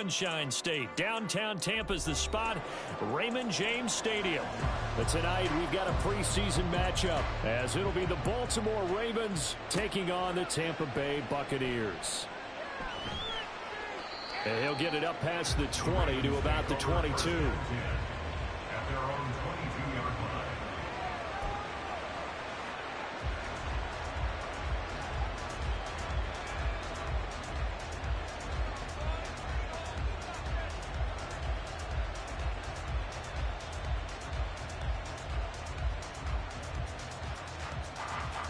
Sunshine State. Downtown Tampa's the spot, Raymond James Stadium. But tonight we've got a preseason matchup as it'll be the Baltimore Ravens taking on the Tampa Bay Buccaneers. And he'll get it up past the 20 to about the 22. At their own 22-yard line.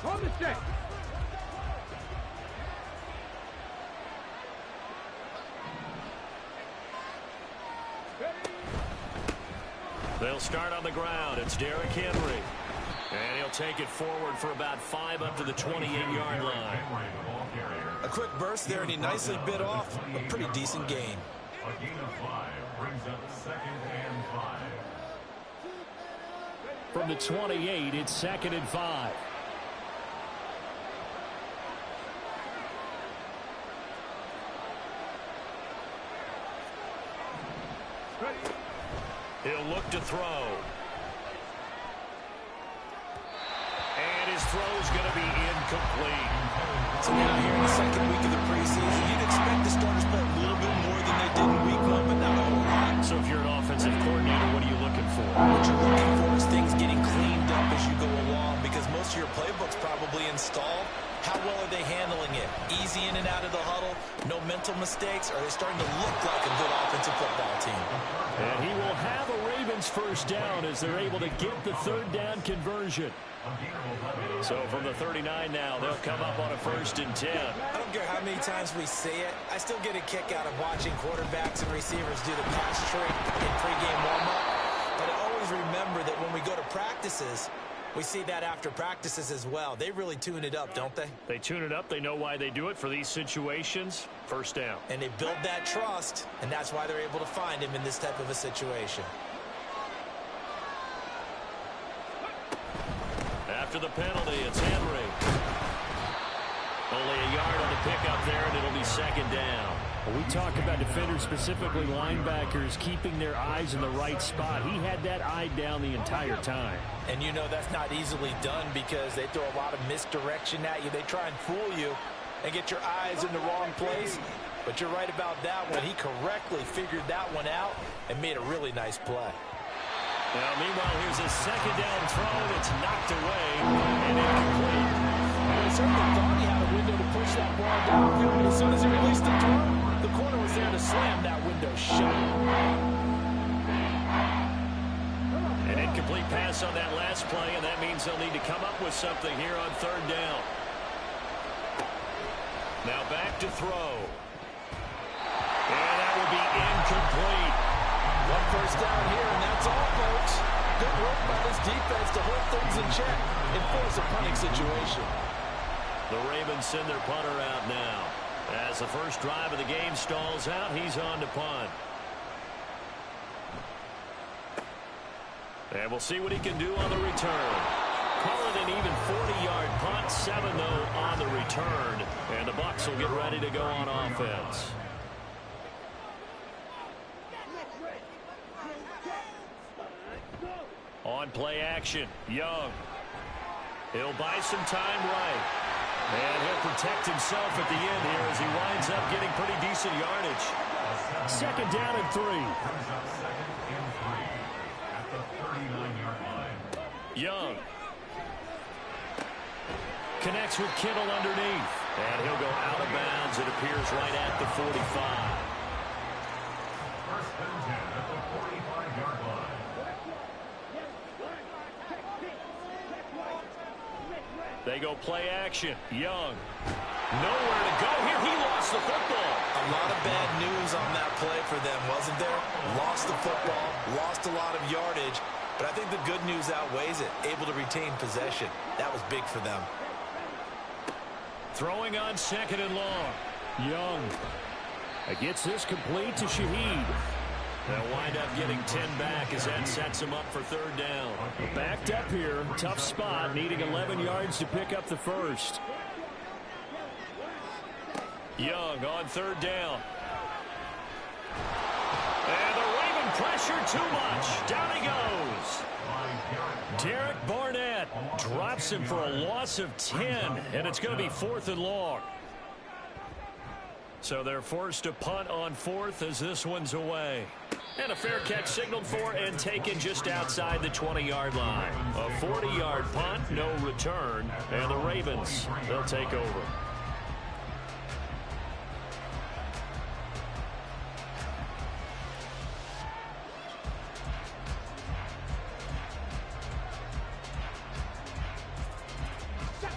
On the stick. They'll start on the ground. It's Derrick Henry. And he'll take it forward for about 5 up to the 28-yard line. A quick burst there, and he nicely bit off a pretty decent gain. A gain of 5 brings up 2nd and 5. From the 28, it's 2nd and 5. He'll look to throw. And his throw's going to be incomplete. So now here in the second week of the preseason, you'd expect the starters to play a little bit more than they did in week 1, but not a whole lot. So if you're an offensive coordinator, what are you looking for? What you're looking for is things getting cleaned up as you go along, because most of your playbook's probably installed. How well are they handling it? Easy in and out of the huddle, no mental mistakes. Are they starting to look like a good offensive football team? And he will have a Ravens first down as they're able to get the 3rd down conversion. So from the 39 now, they'll come up on a 1st and 10. I don't care how many times we see it. I still get a kick out of watching quarterbacks and receivers do the pass trick in pregame warm-up. But I always remember that when we go to practices, we see that after practices as well. They really tune it up, don't they? They tune it up. They know why they do it for these situations. First down. And they build that trust, and that's why they're able to find him in this type of a situation. After the penalty, it's Henry. Only a yard on the pickup there, and it'll be 2nd down. When we talk about defenders, specifically linebackers, keeping their eyes in the right spot. He had that eye down the entire time. And you know that's not easily done because they throw a lot of misdirection at you. They try and fool you and get your eyes in the wrong place. But you're right about that one. He correctly figured that one out and made a really nice play. Now, meanwhile, here's a 2nd down throw that's knocked away and incomplete. He certainly thought he had a window to push that ball downfield, but as soon as he released the throw, the corner was there to slam that window shut. An incomplete pass on that last play, and that means they'll need to come up with something here on 3rd down. Now back to throw. And that will be incomplete. One first down here, and that's all, folks. Good work by this defense to hold things in check and force a punting situation. The Ravens send their punter out now. As the first drive of the game stalls out, he's on to punt. And we'll see what he can do on the return. Call it an even 40-yard punt, 7 though on the return. And the Bucs will get ready to go on offense. On play action, Young. He'll buy some time right. And he'll protect himself at the end here as he winds up getting pretty decent yardage. 2nd down and 3. At the 39-yard line. Young. Connects with Kittle underneath. And he'll go out of bounds, it appears, right at the 45. 1st and 10 at the 45-yard line. They go play action. Young. Nowhere to go here. He lost the football. A lot of bad news on that play for them, wasn't there? Lost the football, lost a lot of yardage, but I think the good news outweighs it. Able to retain possession. That was big for them. Throwing on 2nd and long. Young. Gets this complete to Shaheed. They'll wind up getting 10 back as that sets him up for 3rd down. Backed up here. Tough spot. Needing 11 yards to pick up the first. Young on 3rd down. Pressure too much. Down he goes. Derek Barnett drops him for a loss of 10, and it's going to be 4th and long. So they're forced to punt on 4th as this one's away. And a fair catch signaled for and taken just outside the 20-yard line. A 40-yard punt, no return, and the Ravens, they'll take over.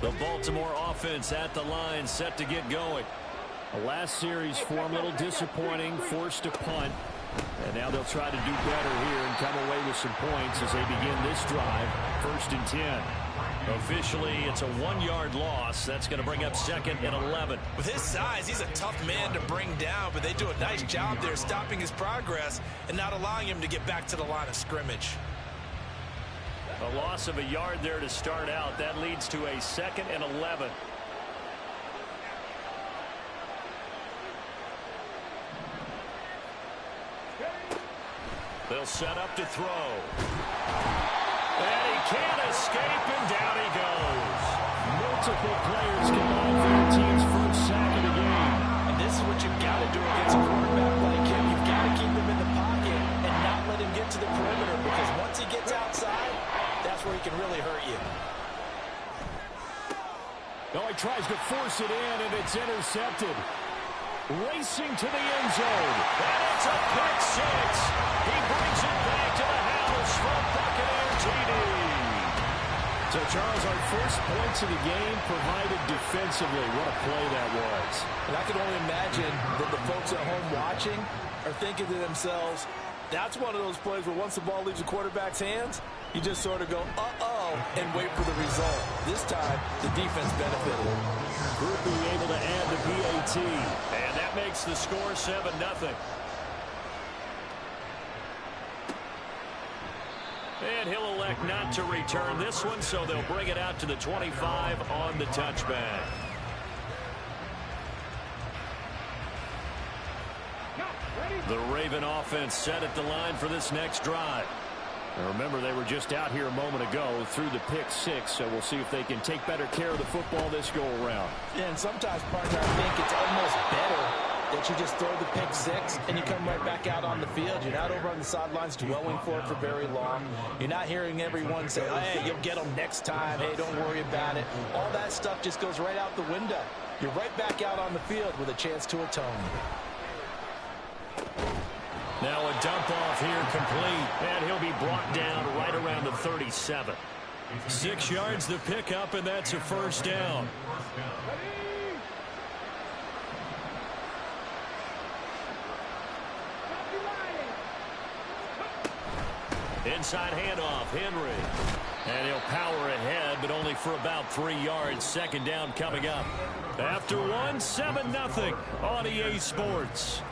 The Baltimore offense at the line, set to get going. The last series form a little disappointing, forced to punt. And now they'll try to do better here and come away with some points as they begin this drive. 1st and 10. Officially, it's a 1-yard loss. That's going to bring up 2nd and 11. With his size, he's a tough man to bring down, but they do a nice job there stopping his progress and not allowing him to get back to the line of scrimmage. A loss of a yard there to start out. That leads to a 2nd and 11. They'll set up to throw. And he can't escape, and down he goes. Multiple players combined for their team's first sack of the game. And this is what you've got to do against a quarterback like him. You've got to keep him in the pocket and not let him get to the perimeter, because once he gets outside, that's where he can really hurt you. Oh, he tries to force it in, and it's intercepted. Racing to the end zone. And it's a pick six. He brings it back to the house from Buccaneer TD. So, Charles, our first points of the game provided defensively. What a play that was. And I can only imagine that the folks at home watching are thinking to themselves, that's one of those plays where once the ball leaves the quarterback's hands, you just sort of go, uh-oh, and wait for the result. This time, the defense benefited. Group being able to add the PAT. And that makes the score 7-0. And he'll elect not to return this one, so they'll bring it out to the 25 on the touchback. The Raven offense set at the line for this next drive. And remember, they were just out here a moment ago through the pick six, so we'll see if they can take better care of the football this go-around. Yeah, and sometimes, partner, I think it's almost better that you just throw the pick six and you come right back out on the field. You're not over on the sidelines dwelling for it for very long. You're not hearing everyone say, hey, you'll get them next time. Hey, don't worry about it. All that stuff just goes right out the window. You're right back out on the field with a chance to atone. Now a dump off here complete, and he'll be brought down right around the 37. 6 yards the pickup, and that's a first down. Inside handoff, Henry. And he'll power ahead, but only for about 3 yards. Second down coming up. After one, 7-0 on EA Sports.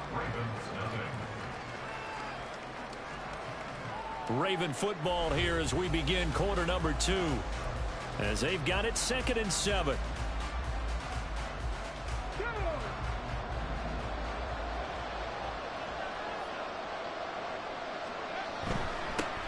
Raven football here as we begin quarter number 2. As they've got it 2nd and 7.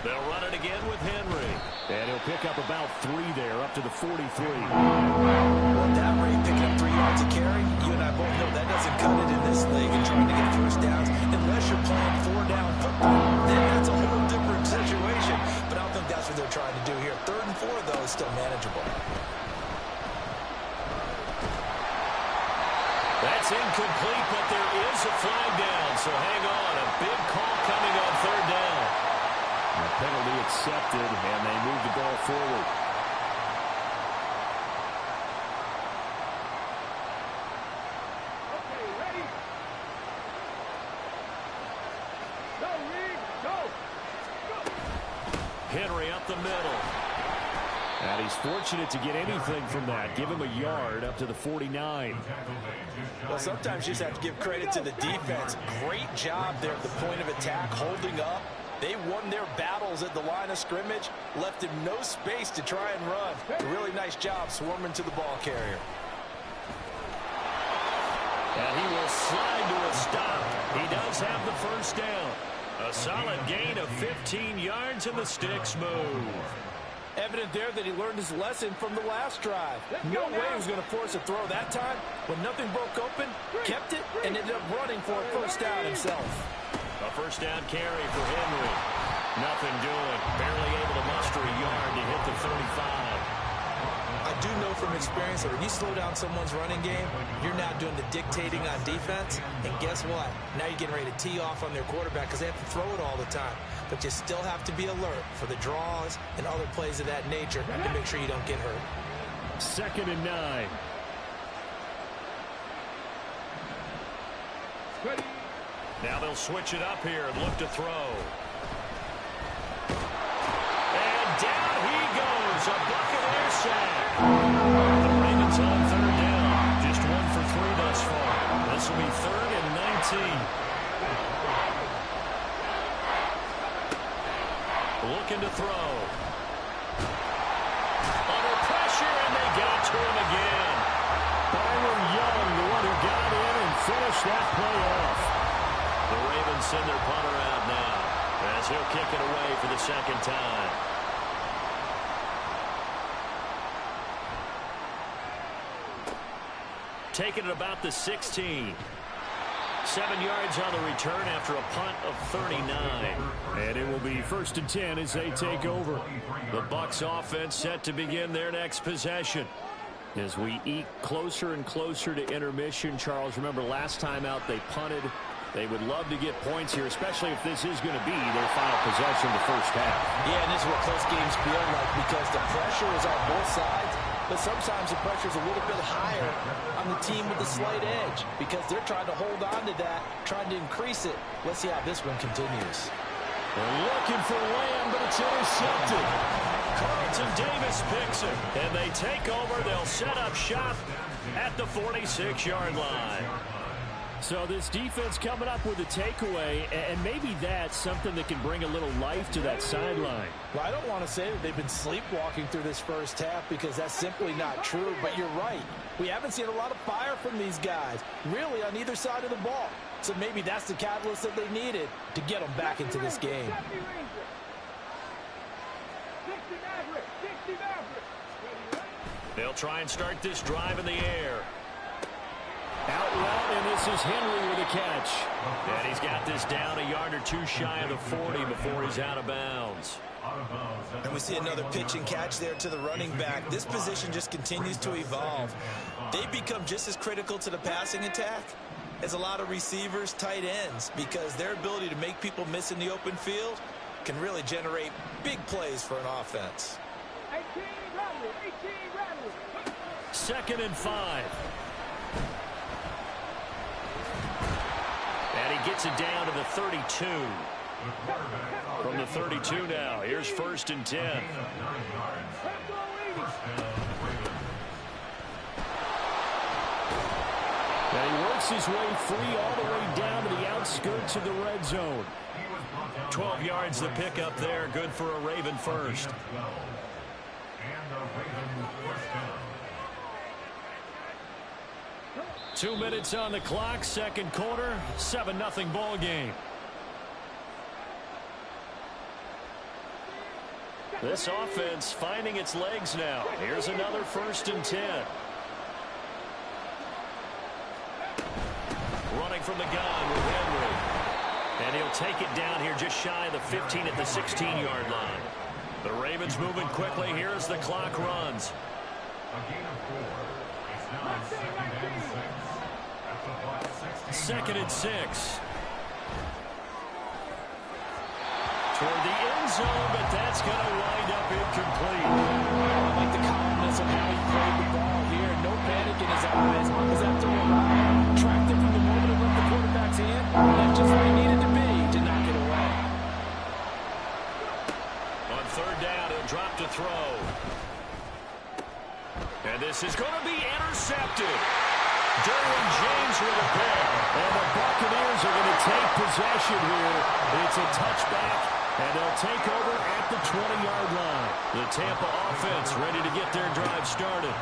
They'll run it again with Henry. And he'll pick up about 3 there, up to the 43. Well, at that rate, picking up 3 yards a carry, you and I both know that doesn't cut it in this league and trying to get first downs unless you're playing 4-down football. Then that's a whole different situation. But I don't think that's what they're trying to do here. 3rd and 4, though, is still manageable. That's incomplete, but there is a flag down. So hang on. A big call coming on 3rd down. The penalty accepted, and they move the ball forward. Okay, ready? Go, Reed, go! Henry up the middle. And he's fortunate to get anything from that. Give him a yard up to the 49. Well, sometimes you just have to give credit to the defense. Great job there at the point of attack, holding up. They won their battles at the line of scrimmage, left him no space to try and run. A really nice job swarming to the ball carrier. And he will slide to a stop. He does have the first down. A solid gain of 15 yards and the sticks move. Evident there that he learned his lesson from the last drive. No way he was going to force a throw that time. When nothing broke open, kept it, and ended up running for a first down himself. A first down carry for Henry. Nothing doing. Barely able to muster a yard to hit the 35. I do know from experience that when you slow down someone's running game, you're now doing the dictating on defense. And guess what? Now you're getting ready to tee off on their quarterback because they have to throw it all the time. But you still have to be alert for the draws and other plays of that nature to make sure you don't get hurt. 2nd and 9. Now they'll switch it up here and look to throw. And down he goes. A Buccaneer sack. The Ravens on 3rd down. Just 1 for 3 thus far. This will be 3rd and 19. Looking to throw. Under pressure, and they got to him again. Byron Young, the one who got in and finished that play off. The Ravens send their punter out now as he'll kick it away for the 2nd time. Taking it about the 16. 7 yards on the return after a punt of 39. And it will be 1st and 10 as they take over. The Bucs offense set to begin their next possession. As we eke closer and closer to intermission, Charles, remember last time out they punted. They would love to get points here, especially if this is going to be their final possession of the first half. Yeah, and this is what close games feel like because the pressure is on both sides. But sometimes the pressure is a little bit higher on the team with the slight edge because they're trying to hold on to that, trying to increase it. Let's see how this one continues. They're looking for Lamb, but it's intercepted. Carlton Davis picks it, and they take over. They'll set up shop at the 46-yard line. So this defense coming up with a takeaway, and maybe that's something that can bring a little life to that sideline. Well, I don't want to say that they've been sleepwalking through this first half because that's simply not true, but you're right. We haven't seen a lot of fire from these guys, really on either side of the ball. So maybe that's the catalyst that they needed to get them back into this game. They'll try and start this drive in the air. Out route, and this is Henry with a catch. And he's got this down a yard or two shy of the 40 before he's out of bounds. And we see another pitch and catch there to the running back. This position just continues to evolve. They become just as critical to the passing attack as a lot of receivers, tight ends, because their ability to make people miss in the open field can really generate big plays for an offense. 2nd and 5. And he gets it down to the 32. From the 32 now, here's 1st and 10. And he works his way free all the way down to the outskirts of the red zone. 12 yards the pickup there, good for a Raven first. 2 minutes on the clock, 2nd quarter, 7-0 ball game. This offense finding its legs now. Here's another 1st and 10. Running from the gun with Henry. And he'll take it down here just shy of the 15 at the 16-yard line. The Ravens moving quickly here as the clock runs. A gain of 4. It's now 2nd and 6. 2nd and 6. Toward the end zone, but that's going to wind up incomplete. I like the calmness of how he played the ball here. No panic in his eyes. As that throw arrived, tracked it from the moment it left the quarterback's hand. That's just where he needed to be to knock it away. On 3rd down, he'll drop to throw. And this is going to be intercepted. Derwin James with a pick. And the Buccaneers are going to take possession here. It's a touchback, And they'll take over at the 20-yard line. The Tampa offense ready to get their drive started.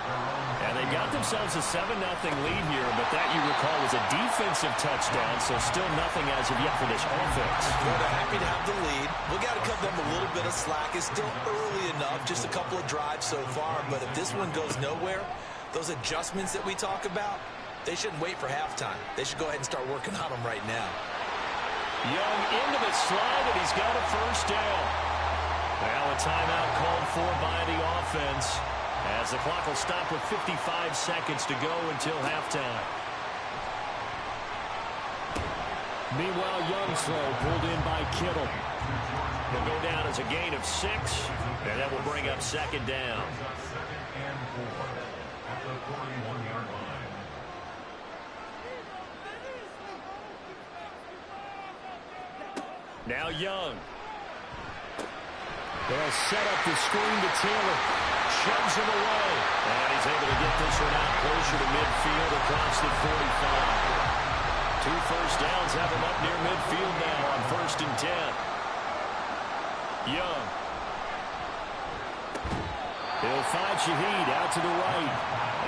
And they got themselves a 7-0 lead here, but that, you recall, was a defensive touchdown, so still nothing as of yet for this offense. Well, they're happy to have the lead. We got to cut them a little bit of slack. It's still early enough, just a couple of drives so far, but if this one goes nowhere, those adjustments that we talk about, they shouldn't wait for halftime. They should go ahead and start working on them right now. Young into the slide, and he's got a first down. Now a timeout called for by the offense, as the clock will stop with 55 seconds to go until halftime. Meanwhile, Young's throw pulled in by Kittle. He'll go down as a gain of 6, and that will bring up second down. Second and 4 at the 41-yard line. Now Young. They'll set up the screen to Taylor. Shoves him away. And he's able to get this one out closer to midfield across the 45. 2 first downs have him up near midfield now on 1st and 10. Young. He'll find Shaheed out to the right.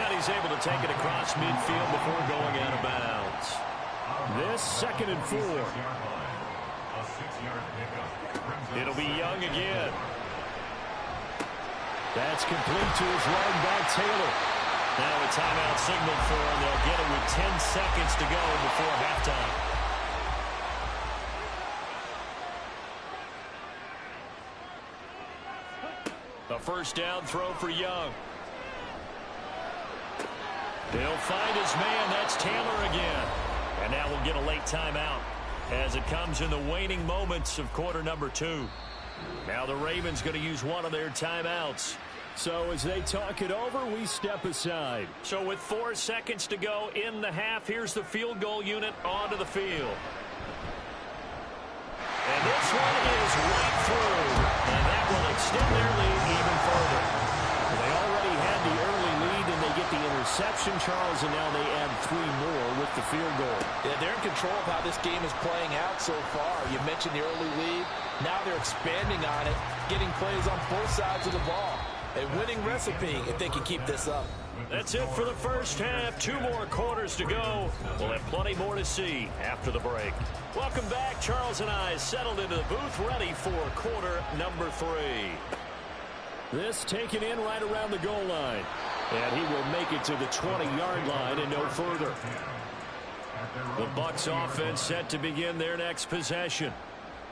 And he's able to take it across midfield before going out of bounds. This 2nd and 4. It'll be Young again. That's complete to his running back, Taylor. Now a timeout signal for him. They'll get it with 10 seconds to go before halftime. A first down throw for Young. He'll find his man. That's Taylor again. And now we'll get a late timeout as it comes in the waning moments of quarter number 2. Now the Ravens going to use one of their timeouts. So as they talk it over, we step aside. So with 4 seconds to go in the half, here's the field goal unit onto the field. And this one is right through. And that will extend their lead even further. They already had the early lead, and they get the interception, Charles, and now they add 3 more with the field goal. Yeah, they're in control of how this game is playing out so far. You mentioned the early lead. Now they're expanding on it, getting plays on both sides of the ball. A winning recipe if they can keep this up. That's it for the first half. 2 more quarters to go. We'll have plenty more to see after the break. Welcome back. Charles and I settled into the booth, ready for quarter number 3. This taken in right around the goal line. And he will make it to the 20-yard line and no further. The Bucs offense set to begin their next possession.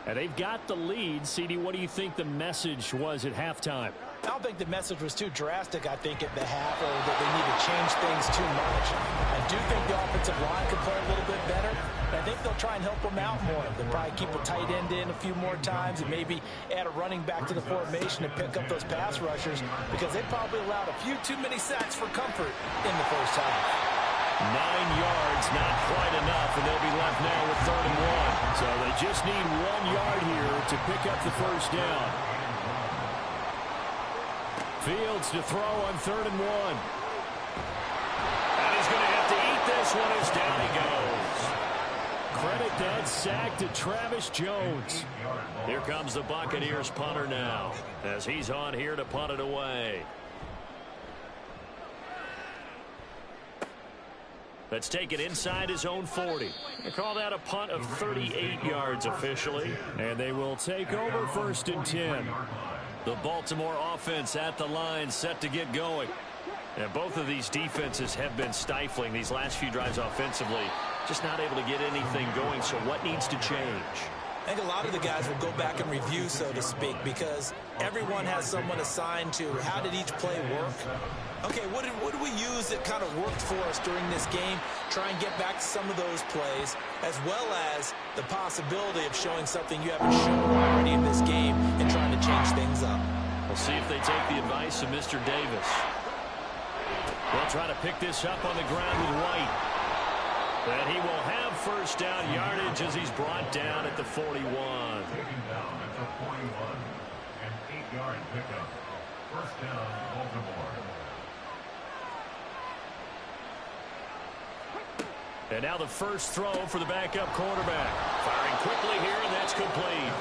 And they've got the lead. CD, what do you think the message was at halftime? I don't think the message was too drastic, I think, at the half, or that they need to change things too much. I do think the offensive line could play a little bit better. I think they'll try and help them out more. They'll probably keep a tight end in a few more times and maybe add a running back to the formation to pick up those pass rushers, because they probably allowed a few too many sacks for comfort in the first half. 9 yards, not quite enough, and they'll be left now with 3rd and 1. So they just need 1 yard here to pick up the first down. Fields to throw on 3rd and 1. And he's going to have to eat this one as down he goes. Credit that sack to Travis Jones. Here comes the Buccaneers punter now, as he's on here to punt it away. Let's take it inside his own 40. They call that a punt of 38 yards officially. And they will take over 1st and 10. The Baltimore offense at the line, set to get going. And both of these defenses have been stifling these last few drives offensively. Just not able to get anything going, so what needs to change? I think a lot of the guys will go back and review, so to speak, because everyone has someone assigned to how did each play work. Okay, what did we use that kind of worked for us during this game? Try and get back to some of those plays, as well as the possibility of showing something you haven't shown already in this game and trying to change things up. We'll see if they take the advice of Mr. Davis. They'll try to pick this up on the ground with White. And he will have first down yardage as he's brought down at the 41. Taken down at the 41, an 8-yard pickup. First down, Baltimore. And now the first throw for the backup quarterback. Firing quickly here, and that's complete.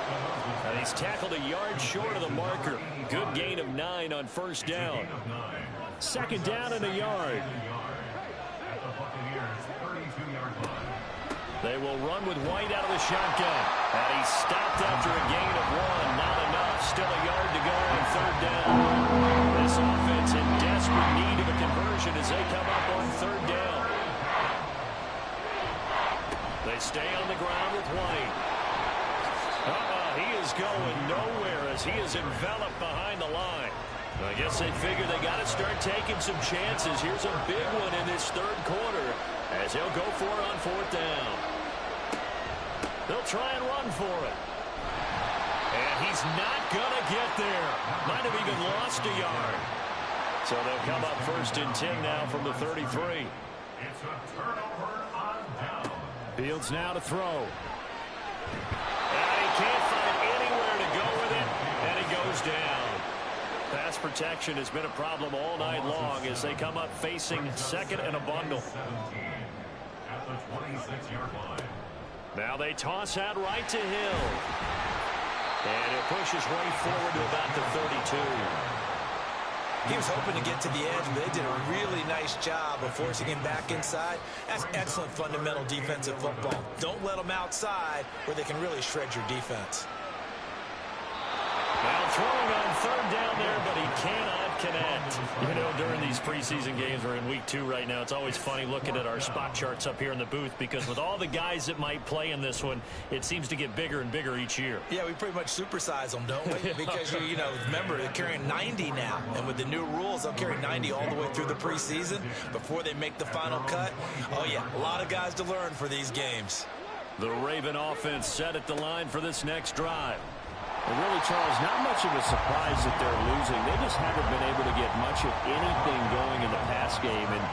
And he's tackled a yard short of the marker. Good gain of 9 on first down. Second down and a yard. They will run with White out of the shotgun. And he's stopped after a gain of 1. Not enough. Still a yard to go on third down. This offense in desperate need of a conversion as they come up on third down. They stay on the ground with White. He is going nowhere as he is enveloped behind the line. I guess they figure they got to start taking some chances. Here's a big one in this third quarter as he'll go for it on fourth down. They'll try and run for it. And he's not going to get there. Might have even lost a yard. So they'll come up first and 10 now from the 33. It's a turnover on down. Fields now to throw. And he can't find anywhere to go with it, and it goes down. Pass protection has been a problem all night long as they come up facing second and a bundle. 17 at the 26-yard line. Now they toss out right to Hill. And he'll push his way forward to about the 32. He was hoping to get to the edge, but they did a really nice job of forcing him back inside. That's excellent fundamental defensive football. Don't let them outside where they can really shred your defense. Now throwing on third down there, but he cannot connect. You know, during these preseason games, we're in week 2 right now. It's always funny looking at our spot charts up here in the booth because with all the guys that might play in this one, it seems to get bigger and bigger each year. Yeah, we pretty much supersize them, don't we? Because, you know, remember, they're carrying 90 now. And with the new rules, they'll carry 90 all the way through the preseason before they make the final cut. Oh, yeah, a lot of guys to learn for these games. The Raven offense set at the line for this next drive. And really, Charles, not much of a surprise that they're losing. They just haven't been able to get much of anything going in the pass game. And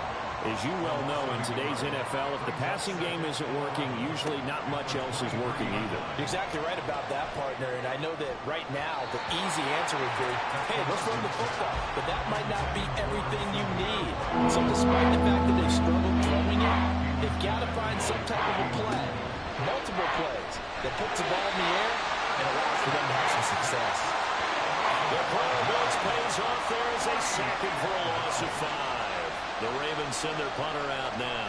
as you well know, in today's NFL, if the passing game isn't working, usually not much else is working either. You're exactly right about that, partner. And I know that right now the easy answer would be, hey, let's run the football. But that might not be everything you need. So despite the fact that they've struggled throwing it, they've got to find some type of a play, multiple plays, that puts the ball in the air and allows for them to have some success. The player blitz pays off there as they sack him for a loss of 5. The Ravens send their punter out now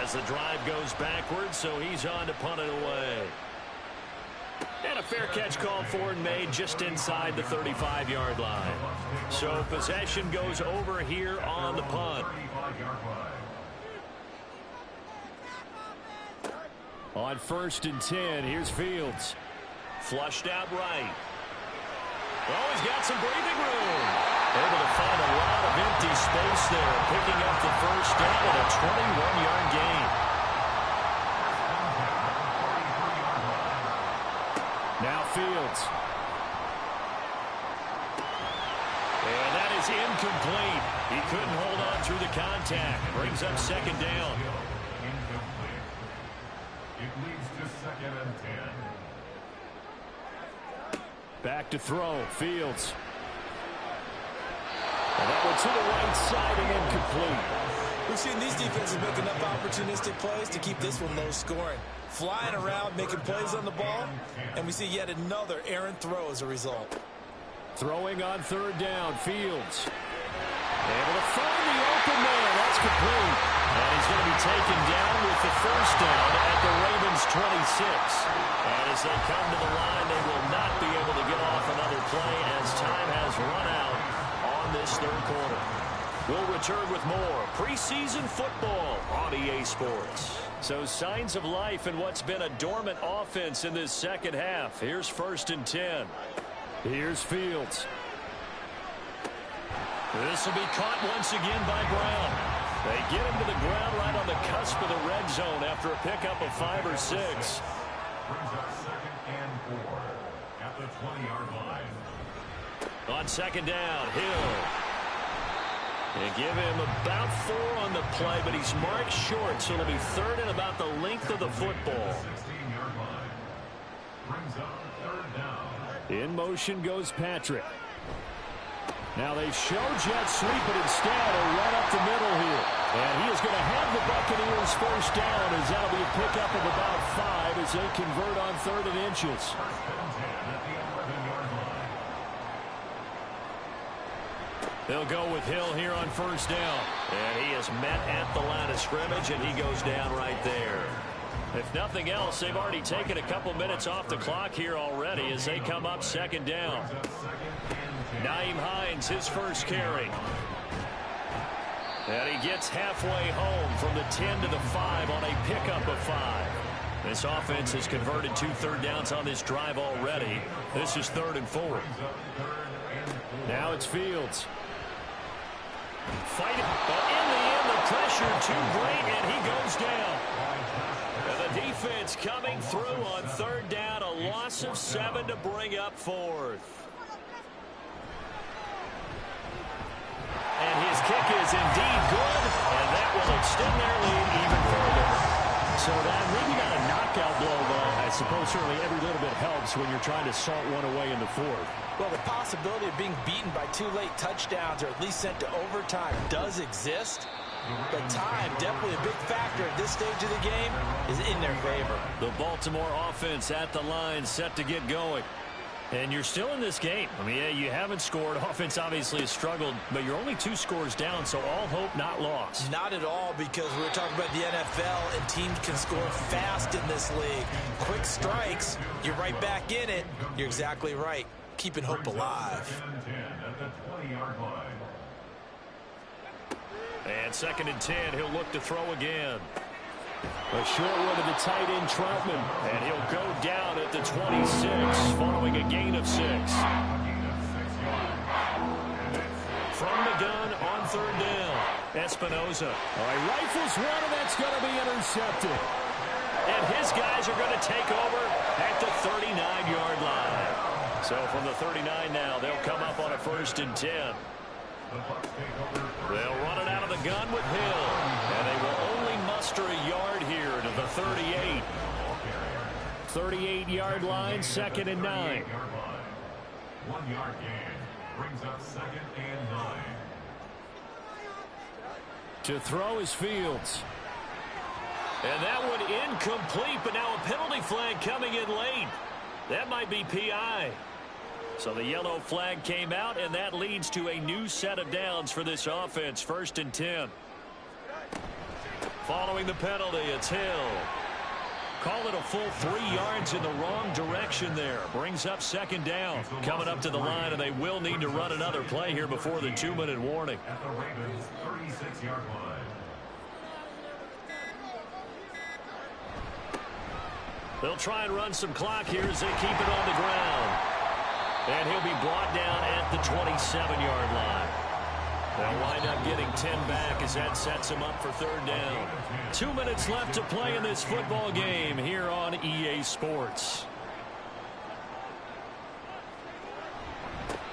as the drive goes backwards, so he's on to punt it away. And a fair catch called for and made just inside the 35-yard line. So possession goes over here on the punt. On first and 10, here's Fields. Flushed out right. Oh, he's got some breathing room. Able to find a lot of empty space there, picking up the first down at a 21-yard gain. Now Fields. And that is incomplete. He couldn't hold on through the contact. Brings up second down. Incomplete. It leads to second and 10. Back to throw. Fields. And that one to the right side and incomplete. We've seen these defenses make enough opportunistic plays to keep this one low scoring. Flying around, making plays on the ball, and we see yet another errant throw as a result. Throwing on third down. Fields. Able to find the open man. That's complete. And he's going to be taken down with the first down at the Ravens' 26. And as they come to the line, they will not be able to get off another play as time has run out on this third quarter. We'll return with more preseason football on EA Sports. So signs of life in what's been a dormant offense in this second half. Here's first and 10. Here's Fields. This will be caught once again by Brown. They get him to the ground right on the cusp of the red zone after a pickup of 5 or 6. Brings up second and 4 at the 20-yard line. On second down, Hill. They give him about 4 on the play, but he's marked short, so it'll be third and about the length of the football. 16-yard line. Brings up third down. In motion goes Patrick. Now they show jet sweep, but instead a run up the middle here. And he is going to have the Buccaneers first down, as that'll be a pickup of about 5 as they convert on 3rd and inches. They'll go with Hill here on first down. And he is met at the line of scrimmage, and he goes down right there. If nothing else, they've already taken a couple minutes off the clock here already as they come up 2nd down. Nyheim Hines, his first carry. And he gets halfway home from the 10 to the 5 on a pickup of 5. This offense has converted 2 third downs on this drive already. This is 3rd and 4. Now it's Fields. Fight it, but in the end, the pressure too great, and he goes down. And the defense coming through on 3rd down, a loss of 7 to bring up 4th. And his kick is indeed good, and that will extend their lead even further. So that maybe not a knockout blow, but I suppose certainly every little bit helps when you're trying to salt one away in the 4th. Well, the possibility of being beaten by 2 late touchdowns or at least sent to overtime does exist. But time, definitely a big factor at this stage of the game, is in their favor. The Baltimore offense at the line, set to get going. And you're still in this game. I mean, yeah, you haven't scored. Offense obviously has struggled, but you're only 2 scores down, so all hope not lost. Not at all, because we're talking about the NFL, and teams can score fast in this league. Quick strikes, you're right back in it. You're exactly right. Keeping hope alive. And 2nd and 10, he'll look to throw again. A short one to the tight end, Troutman. And he'll go down at the 26, following a gain of 6. From the gun on 3rd down, Espinoza. All right, rifles one, and that's going to be intercepted. And his guys are going to take over at the 39-yard line. So from the 39 now, they'll come up on a 1st and 10. They'll run it out of the gun with Hill. And they will only muster a yard here to the 38. 38-yard line, 2nd and 9. 1-yard gain brings up 2nd and 9. To throw is Fields. And that one incomplete, but now a penalty flag coming in late. That might be PI. So the yellow flag came out, and that leads to a new set of downs for this offense. 1st and 10. Following the penalty, it's Hill. Call it a full 3 yards in the wrong direction there. Brings up 2nd down. Coming up to the line, and they will need to run another play here before the 2-minute warning. At the Ravens' 36-yard line. They'll try and run some clock here as they keep it on the ground. And he'll be brought down at the 27-yard line. They'll wind up getting 10 back as that sets him up for 3rd down. 2 minutes left to play in this football game here on EA Sports.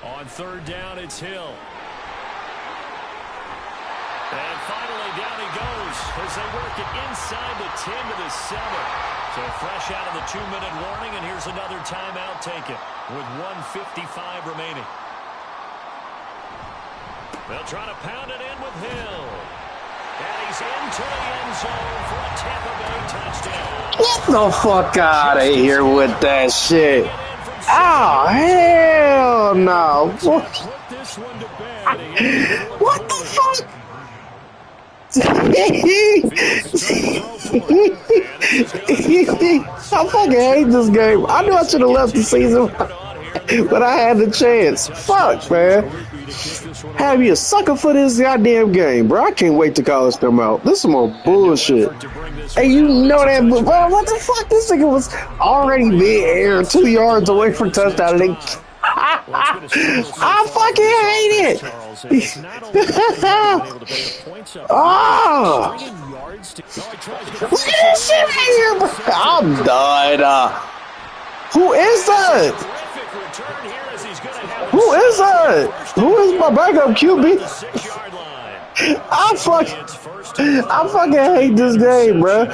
On 3rd down, it's Hill. And finally, down he goes as they work it inside the 10 to the 7. So fresh out of the 2-minute warning, and here's another timeout taken with 1:55 remaining. They'll try to pound it in with Hill. And he's into the end zone for a Tampa Bay touchdown. Get the fuck out of here with that shit. Oh, hell no. What the fuck? I fucking hate this game. I knew I should have left the season, but I had the chance. Fuck, man. Have you a sucker for this goddamn game, bro? I can't wait to college come out. This is more bullshit. Hey, you know that, bro? What the fuck? This nigga was already mid-air, 2 yards away from touchdown. I fucking hate it. Oh. Look at this shit right here, bro. I'm done. Who is that? Who is that? Who is my backup QB? I fucking hate this game, bro.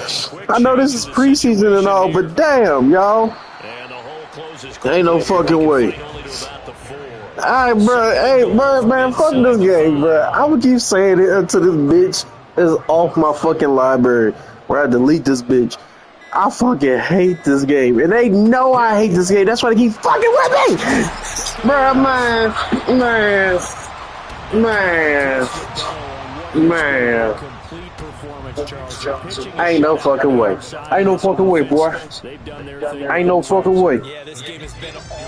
I know this is preseason and all, but damn, y'all. Ain't no fucking way. Alright, bro. Hey, bro, man, fuck this game, bro. I'm gonna keep saying it until this bitch is off my fucking library, where I delete this bitch. I fucking hate this game, and they know I hate this game. That's why they keep fucking with me, bro. Man. Ain't no fucking way. Ain't no fucking way, boy. Ain't no fucking way.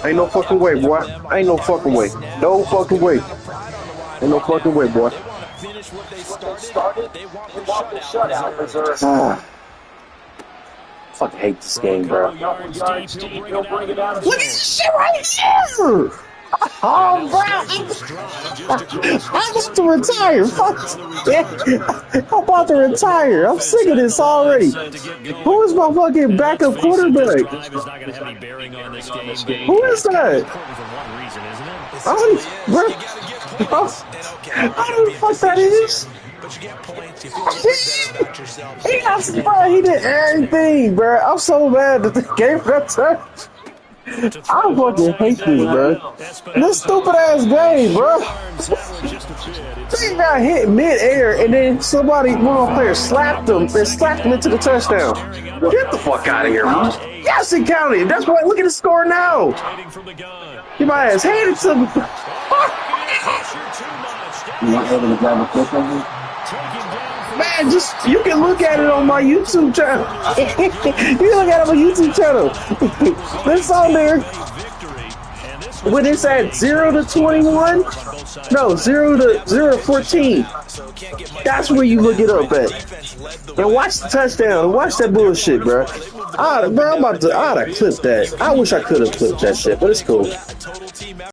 Ain't no fucking way, boy. Ain't no fucking way. No fucking way. Ain't no fucking way, boy. Fucking hate this game, bro. Look at this shit right here! Oh, bro! I'm about to retire. Fuck. I'm about to retire. I'm sick of this already. Who is my fucking backup quarterback? Who is that? I don't know who the fuck that is. He did everything, bro. I'm so mad that the game got touched. I fucking hate this, bro. This stupid ass game, bro. They got hit mid-air and then somebody, one of the players slapped him and slapped him into the touchdown. Get the fuck out of here, man. Yes, it counted. That's why. Look at the score now. Get my ass handed to me. Man, just you can look at it on my YouTube channel. You can look at it on my YouTube channel. This on there. When it's at 0 to 21, no 0 to 14. That's where you look it up at. And watch the touchdown. And watch that bullshit, bro. I'd have clipped that. I wish I could have clipped that shit, but it's cool.